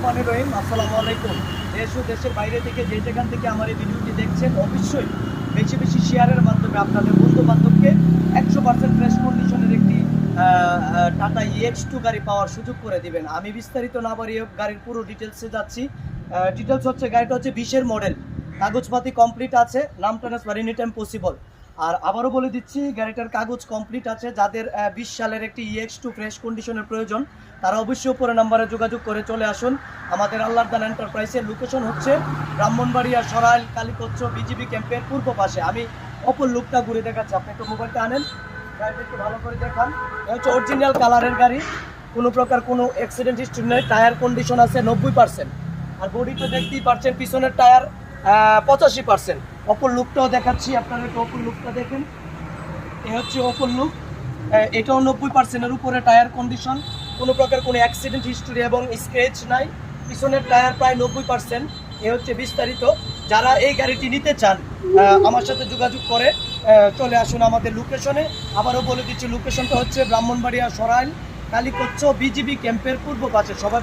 রহিম, আসসালামু আলাইকুম। দেশ ও দেশের বাইরে থেকে যে যেখান থেকে আমার এই ভিডিওটি দেখছেন, অবশ্যই বেশি বেশি শেয়ারের মাধ্যমে আপনাদের বন্ধু বান্ধবকে 100% ফ্রেশ কন্ডিশনের একটি টাটা EX2 গাড়ি পাওয়ার সুযোগ করে দিবেন। আমি বিস্তারিত না বাড়িয়ে গাড়ির পুরো ডিটেলসে যাচ্ছি। ডিটেলস হচ্ছে গাড়িটা হচ্ছে 20-এর মডেল, কাগজপাতি কমপ্লিট আছে, নাম ট্রান্সফার এনি টাইম পসিবল। আর আবারও বলে দিচ্ছি, গাড়িটার কাগজ কমপ্লিট আছে। যাদের 20 সালের একটি EX2 ফ্রেশ কন্ডিশনের প্রয়োজন, তারা অবশ্যই উপরে নাম্বারে যোগাযোগ করে চলে আসুন। আমাদের আল্লাহর দান এন্টারপ্রাইজের লোকেশন হচ্ছে ব্রাহ্মণবাড়িয়া সরাইল কালীকচ্ছ বিজিবি ক্যাম্পের পূর্ব পাশে। আমি অপর লুকটা ঘুরে দেখাচ্ছি, আপনি একটু মোবাইলটা আনেন, গাড়িটা একটু ভালো করে দেখান। এটা হচ্ছে অরিজিনাল কালারের গাড়ি, কোনো প্রকার কোনো অ্যাক্সিডেন্ট হিস্ট্রি নেই, টায়ার কন্ডিশন আছে 90%। আর বডিটা দেখতেই পাচ্ছেন, পিছনের টায়ার 85%। অপর লুকটাও দেখাচ্ছি আপনারা, একটু অপর লুকটা দেখেন। এ হচ্ছে অপর লুক, এটাও 90%-এর উপরে টায়ার কন্ডিশন, কোনো প্রকার কোনো অ্যাক্সিডেন্ট হিস্টরি এবং স্ক্র্যাচ নাই। পিছনের টায়ার প্রায় 90%। এ হচ্ছে বিস্তারিত। যারা এই গাড়িটি নিতে চান, আমার সাথে যোগাযোগ করে চলে আসুন আমাদের লোকেশনে। আবারও বলে দিচ্ছি, লোকেশনটা হচ্ছে ব্রাহ্মণবাড়িয়া সরাইল কালীকচ্ছ বিজিবি ক্যাম্পের পূর্ব পাশে। সবাই